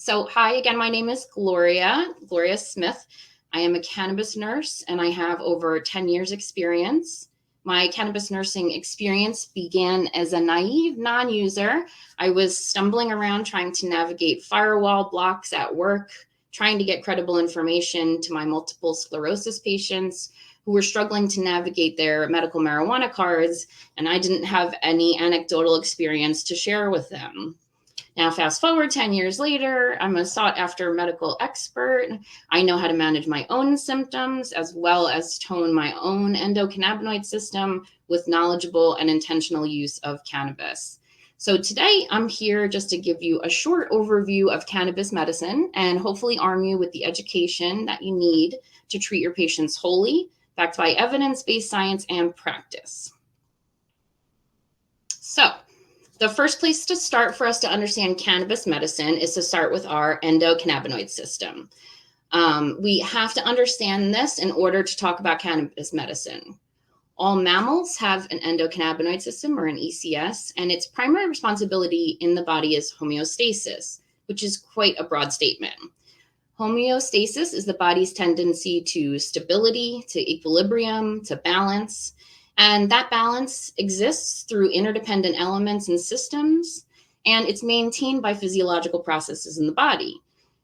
So, hi again, my name is Gloria Smith. I am a cannabis nurse and I have over 10 years experience. My cannabis nursing experience began as a naive non-user. I was stumbling around trying to navigate firewall blocks at work, trying to get credible information to my multiple sclerosis patients who were struggling to navigate their medical marijuana cards, and I didn't have any anecdotal experience to share with them. Now, fast forward 10 years later, I'm a sought after medical expert. I know how to manage my own symptoms as well as tone my own endocannabinoid system with knowledgeable and intentional use of cannabis. So, today I'm here just to give you a short overview of cannabis medicine and hopefully arm you with the education that you need to treat your patients wholly, backed by evidence based science and practice. So, the first place to start for us to understand cannabis medicine is to start with our endocannabinoid system. We have to understand this in order to talk about cannabis medicine. All mammals have an endocannabinoid system or an ECS, and its primary responsibility in the body is homeostasis, which is quite a broad statement. Homeostasis is the body's tendency to stability, to equilibrium, to balance. And that balance exists through interdependent elements and systems, and it's maintained by physiological processes in the body.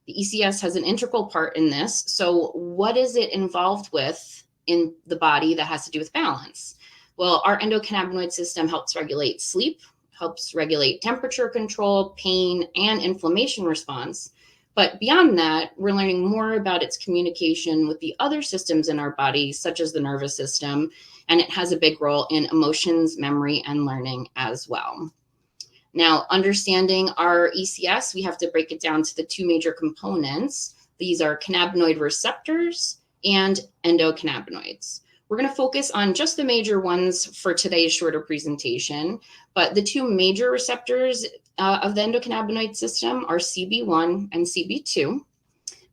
The ECS has an integral part in this. So, what is it involved with in the body that has to do with balance? Well, our endocannabinoid system helps regulate sleep, helps regulate temperature control, pain, and inflammation response. But beyond that, we're learning more about its communication with the other systems in our body, such as the nervous system, and it has a big role in emotions, memory, and learning as well. Now, understanding our ECS, we have to break it down to the two major components. These are cannabinoid receptors and endocannabinoids. We're going to focus on just the major ones for today's shorter presentation, but the two major receptors of the endocannabinoid system are CB1 and CB2.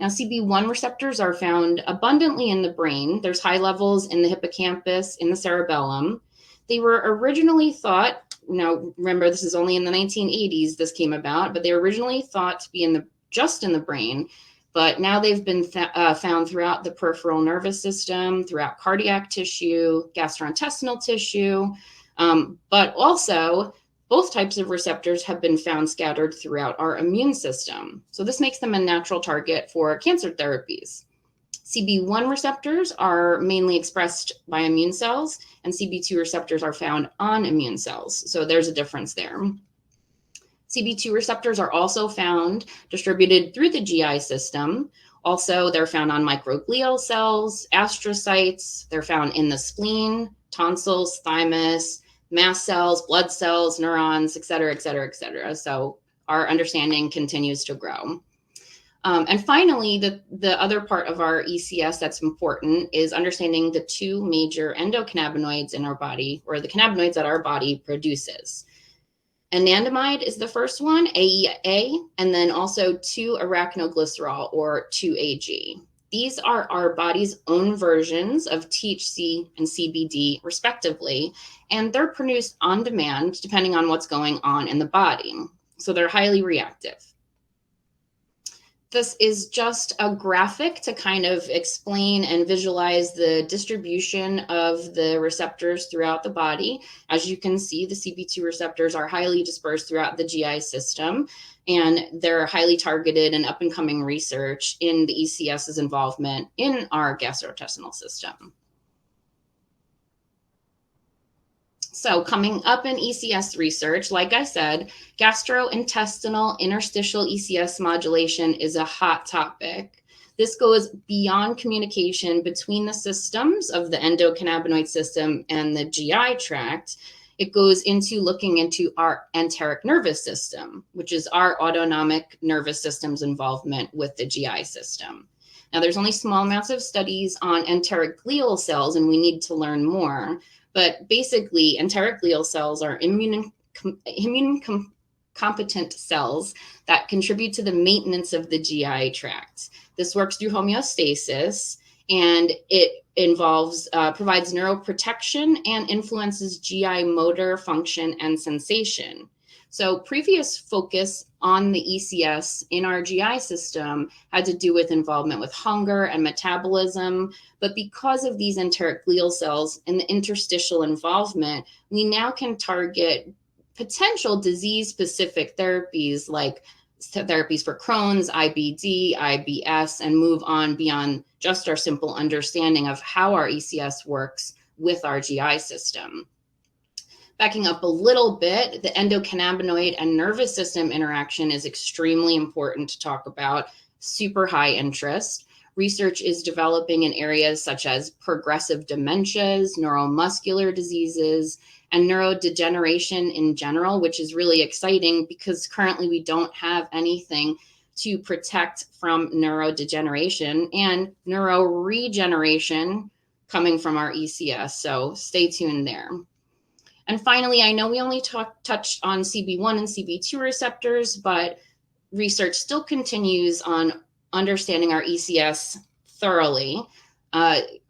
Now, CB1 receptors are found abundantly in the brain. There's high levels in the hippocampus, in the cerebellum. They were originally thought, now remember this is only in the 1980s this came about, but they were originally thought to be just in the brain. But now they've been found throughout the peripheral nervous system, throughout cardiac tissue, gastrointestinal tissue, but also both types of receptors have been found scattered throughout our immune system. So this makes them a natural target for cancer therapies. CB1 receptors are mainly expressed by immune cells, and CB2 receptors are found on immune cells. So there's a difference there. CB2 receptors are also found distributed through the GI system. Also, they're found on microglial cells, astrocytes. They're found in the spleen, tonsils, thymus, mast cells, blood cells, neurons, et cetera, et cetera, et cetera. So our understanding continues to grow. And finally, the other part of our ECS that's important is understanding the two major endocannabinoids in our body, or the cannabinoids that our body produces. Anandamide is the first one, AEA, and then also 2-arachidonoglycerol, or 2-AG. These are our body's own versions of THC and CBD, respectively, and they're produced on demand depending on what's going on in the body. So they're highly reactive. This is just a graphic to kind of explain and visualize the distribution of the receptors throughout the body. As you can see, the CB2 receptors are highly dispersed throughout the GI system, and they're highly targeted and up-and-coming research in the ECS's involvement in our gastrointestinal system. So coming up in ECS research, like I said, gastrointestinal interstitial ECS modulation is a hot topic. This goes beyond communication between the systems of the endocannabinoid system and the GI tract. It goes into looking into our enteric nervous system, which is our autonomic nervous system's involvement with the GI system. Now, there's only small amounts of studies on enteric glial cells, and we need to learn more. But basically, enteric glial cells are immune competent cells that contribute to the maintenance of the GI tract. This works through homeostasis, and it provides neuroprotection and influences GI motor function and sensation. So previous focus on the ECS in our GI system had to do with involvement with hunger and metabolism. But because of these enteric glial cells and the interstitial involvement, we now can target potential disease-specific therapies like therapies for Crohn's, IBD, IBS, and move on beyond just our simple understanding of how our ECS works with our GI system. Backing up a little bit, the endocannabinoid and nervous system interaction is extremely important to talk about, super high interest. Research is developing in areas such as progressive dementias, neuromuscular diseases, and neurodegeneration in general, which is really exciting because currently we don't have anything to protect from neurodegeneration and neuroregeneration coming from our ECS. So stay tuned there. And finally, I know we only touched on CB1 and CB2 receptors, but research still continues on understanding our ECS thoroughly.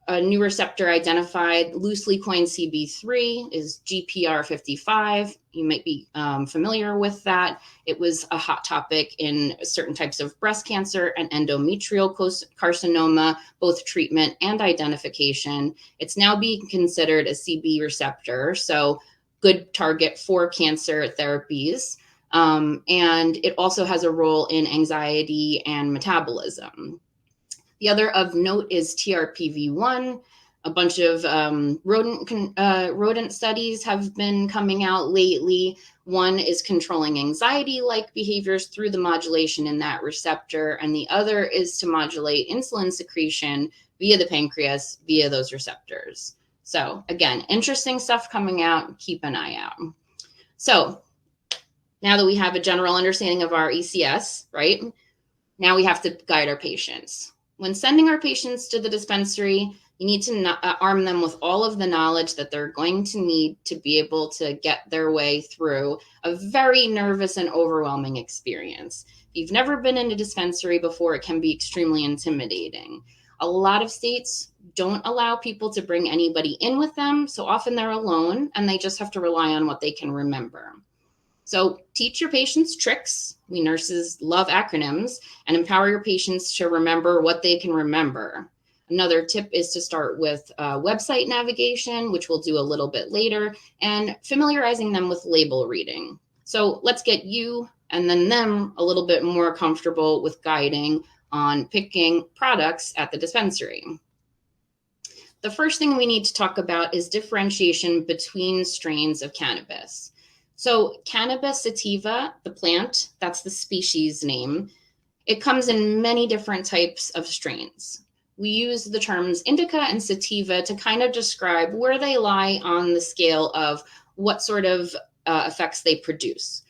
A new receptor identified, loosely coined CB3, is GPR55. You might be familiar with that. It was a hot topic in certain types of breast cancer and endometrial carcinoma, both treatment and identification. It's now being considered a CB receptor, so good target for cancer therapies. And it also has a role in anxiety and metabolism. The other of note is TRPV1. A bunch of rodent studies have been coming out lately. One is controlling anxiety-like behaviors through the modulation in that receptor, and the other is to modulate insulin secretion via the pancreas, via those receptors. So again, interesting stuff coming out. Keep an eye out. So now that we have a general understanding of our ECS, right? Now we have to guide our patients. When sending our patients to the dispensary, you need to arm them with all of the knowledge that they're going to need to be able to get their way through a very nervous and overwhelming experience. If you've never been in a dispensary before, it can be extremely intimidating. A lot of states don't allow people to bring anybody in with them, so often they're alone and they just have to rely on what they can remember. So teach your patients tricks. We nurses love acronyms, and empower your patients to remember what they can remember. Another tip is to start with website navigation, which we'll do a little bit later, and familiarizing them with label reading. So let's get you and then them a little bit more comfortable with guiding on picking products at the dispensary. The first thing we need to talk about is differentiation between strains of cannabis. So Cannabis sativa, the plant, that's the species name, it comes in many different types of strains. We use the terms indica and sativa to kind of describe where they lie on the scale of what sort of effects they produce.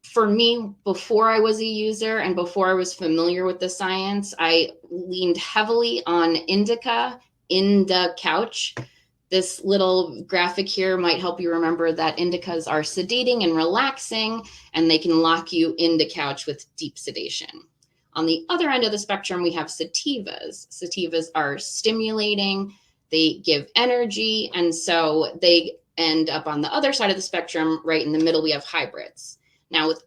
For me, before I was a user and before I was familiar with the science, I leaned heavily on indica, in the couch. This little graphic here might help you remember that indicas are sedating and relaxing, and they can lock you in the couch with deep sedation. On the other end of the spectrum, we have sativas. Sativas are stimulating, they give energy, and so they end up on the other side of the spectrum. Right in the middle, we have hybrids. Now, with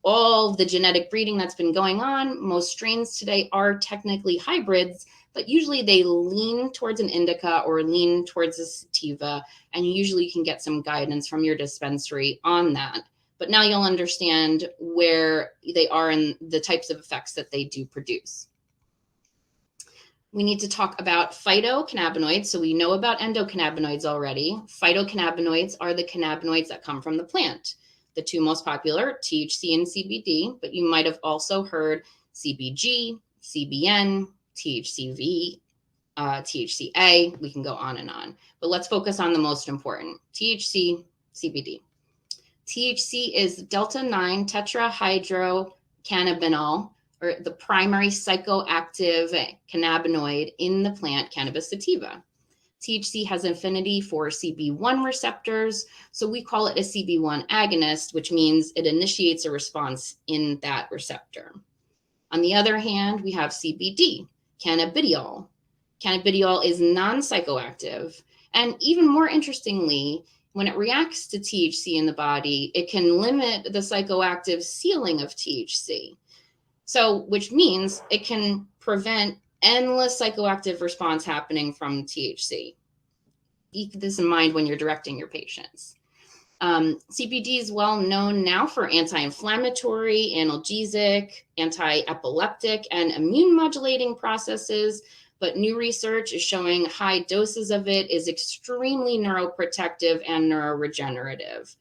all the genetic breeding that's been going on, most strains today are technically hybrids, but usually they lean towards an indica or lean towards a sativa, and usually you can get some guidance from your dispensary on that. But now you'll understand where they are and the types of effects that they do produce. We need to talk about phytocannabinoids. So we know about endocannabinoids already. Phytocannabinoids are the cannabinoids that come from the plant. The two most popular, THC and CBD, but you might have also heard CBG, CBN, THCV, THCA. We can go on and on, but let's focus on the most important, THC, CBD. THC is delta-9 tetrahydrocannabinol, or the primary psychoactive cannabinoid in the plant Cannabis sativa. THC has affinity for CB1 receptors, so we call it a CB1 agonist, which means it initiates a response in that receptor. On the other hand, we have CBD, cannabidiol. Cannabidiol is non-psychoactive, and even more interestingly, when it reacts to THC in the body, it can limit the psychoactive ceiling of THC. So, which means it can prevent endless psychoactive response happening from THC. Keep this in mind when you're directing your patients. CBD is well known now for anti-inflammatory, analgesic, anti-epileptic, and immune modulating processes, but new research is showing high doses of it is extremely neuroprotective and neuroregenerative.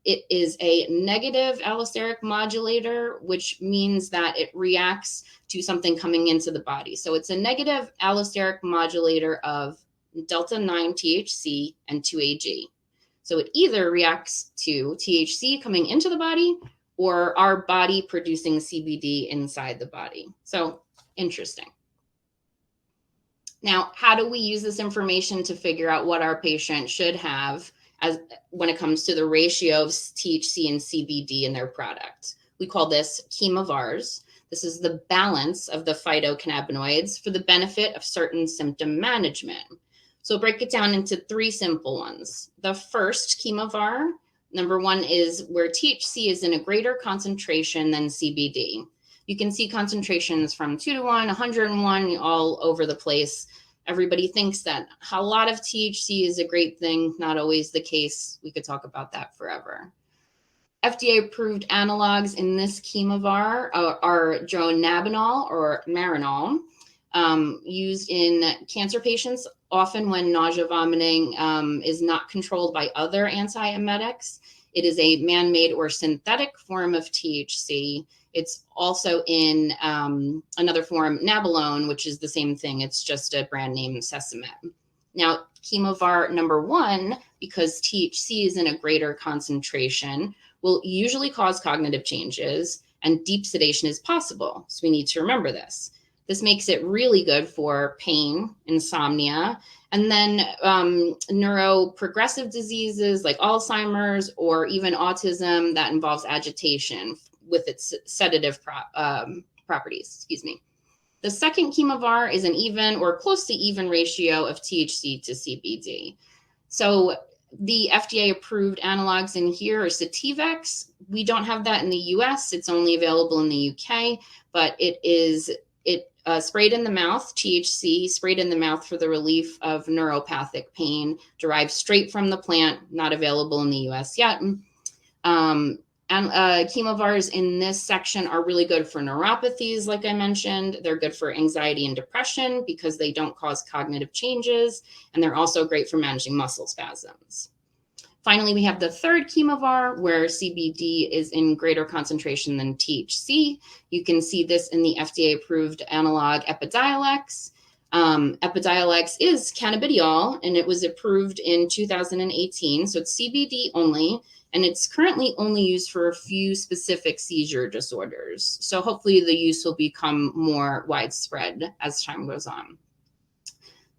It is a negative allosteric modulator, which means that it reacts to something coming into the body. So it's a negative allosteric modulator of delta 9 THC and 2-AG. So it either reacts to THC coming into the body or our body producing CBD inside the body. So interesting. Now, how do we use this information to figure out what our patient should have as when it comes to the ratio of THC and CBD in their product? We call this chemovars. This is the balance of the phytocannabinoids for the benefit of certain symptom management. So break it down into 3 simple ones. The first chemovar, number 1, is where THC is in a greater concentration than CBD. You can see concentrations from 2 to 1, 101, all over the place. Everybody thinks that a lot of THC is a great thing. Not always the case. We could talk about that forever. FDA-approved analogs in this chemovar are dronabinol or Marinol, used in cancer patients, often when nausea, vomiting is not controlled by other antiemetics. It is a man-made or synthetic form of THC. It's also in another form, Nabilone, which is the same thing. It's just a brand name, Sesamet. Now, chemovar number 1, because THC is in a greater concentration, will usually cause cognitive changes, and deep sedation is possible. So we need to remember this. This makes it really good for pain, insomnia, and then neuroprogressive diseases like Alzheimer's or even autism that involves agitation with its sedative properties. Excuse me. The second chemovar is an even or close to even ratio of THC to CBD. So the FDA-approved analogs in here are Sativex. We don't have that in the US. It's only available in the UK, but it is sprayed in the mouth, THC, sprayed in the mouth for the relief of neuropathic pain, derived straight from the plant, not available in the US yet. And chemovars in this section are really good for neuropathies, like I mentioned. They're good for anxiety and depression because they don't cause cognitive changes, and they're also great for managing muscle spasms. Finally, we have the third chemovar where CBD is in greater concentration than THC. You can see this in the FDA-approved analog Epidiolex. Epidiolex is cannabidiol, and it was approved in 2018, so it's CBD only, and it's currently only used for a few specific seizure disorders. So hopefully the use will become more widespread as time goes on.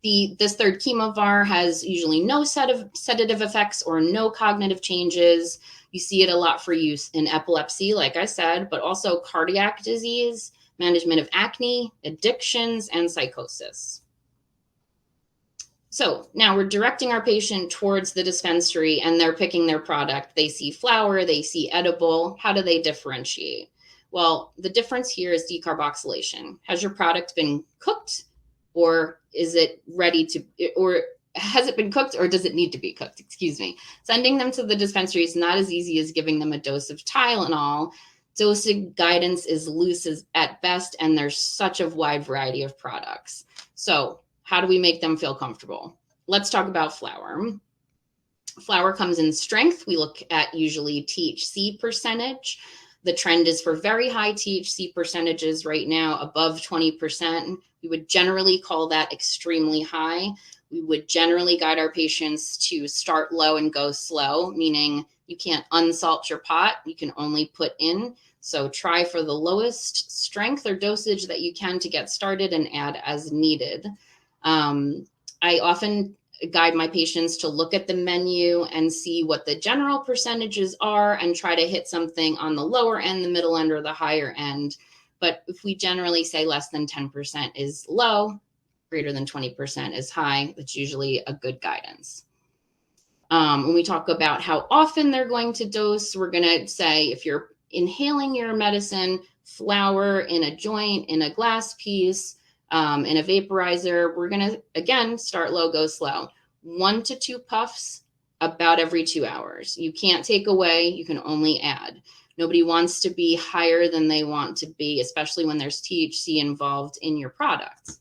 This third chemovar has usually no sedative effects or no cognitive changes. You see it a lot for use in epilepsy, like I said, but also cardiac disease, management of acne, addictions, and psychosis. So now we're directing our patient towards the dispensary and they're picking their product. They see flower, they see edible. How do they differentiate? Well, the difference here is decarboxylation. Has your product been cooked, or is it ready to, or has it been cooked, or does it need to be cooked? Excuse me. Sending them to the dispensary is not as easy as giving them a dose of Tylenol. Dosing guidance is loose at best, and there's such a wide variety of products. So how do we make them feel comfortable? Let's talk about flower. Flower comes in strength. We look at usually THC percentage. The trend is for very high THC percentages right now, above 20%. We would generally call that extremely high. We would generally guide our patients to start low and go slow, meaning you can't unsalt your pot, you can only put in. So try for the lowest strength or dosage that you can to get started and add as needed. I often guide my patients to look at the menu and see what the general percentages are and try to hit something on the lower end, the middle end, or the higher end. But if we generally say less than 10% is low, greater than 20% is high, that's usually a good guidance. When we talk about how often they're going to dose, we're going to say if you're inhaling your medicine, flower in a joint, in a glass piece, in a vaporizer, we're going to, again, start low, go slow. 1 to 2 puffs about every 2 hours. You can't take away, you can only add. Nobody wants to be higher than they want to be, especially when there's THC involved in your products.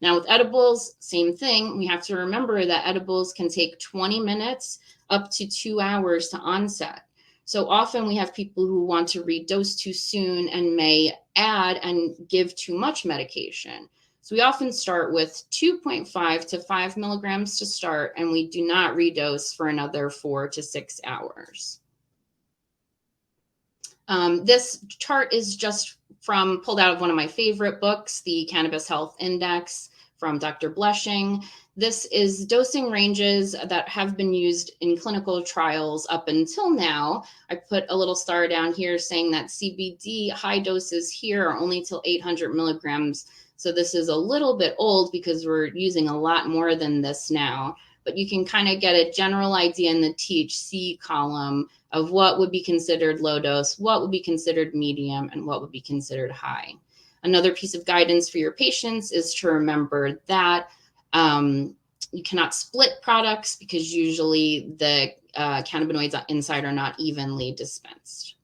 Now with edibles, same thing. We have to remember that edibles can take 20 minutes up to 2 hours to onset. So often we have people who want to redose too soon and may add and give too much medication. So we often start with 2.5 to 5 milligrams to start, and we do not redose for another 4 to 6 hours. This chart is just pulled out of one of my favorite books, the Cannabis Health Index from Dr. Bleshing. This is dosing ranges that have been used in clinical trials up until now. I put a little star down here saying that CBD high doses here are only till 800 milligrams. So this is a little bit old because we're using a lot more than this now. But you can kind of get a general idea in the THC column of what would be considered low dose, what would be considered medium, and what would be considered high. Another piece of guidance for your patients is to remember that you cannot split products because usually the cannabinoids inside are not evenly dispensed.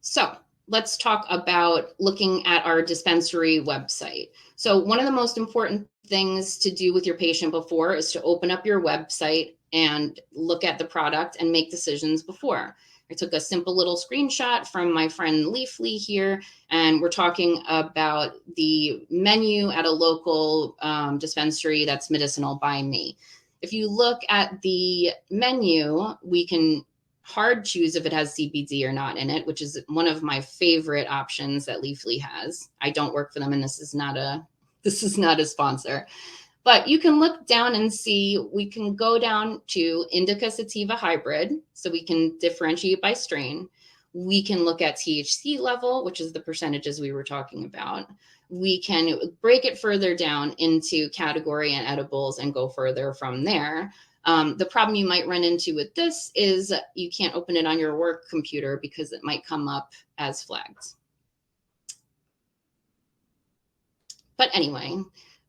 So let's talk about looking at our dispensary website. So one of the most important things to do with your patient before is to open up your website and look at the product and make decisions before. I took a simple little screenshot from my friend Leafly here, and we're talking about the menu at a local dispensary that's medicinal by me. If you look at the menu, we can hard choose if it has CBD or not in it, which is one of my favorite options that Leafly has. I don't work for them, and this is not a sponsor. But you can look down and see, we can go down to indica sativa hybrid, so we can differentiate by strain. We can look at THC level, which is the percentages we were talking about. We can break it further down into category and edibles and go further from there. The problem you might run into with this is you can't open it on your work computer because it might come up as flagged. But anyway,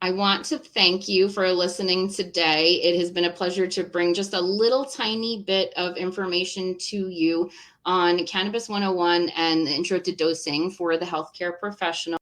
I want to thank you for listening today. It has been a pleasure to bring just a little tiny bit of information to you on Cannabis 101 and the intro to dosing for the healthcare professional.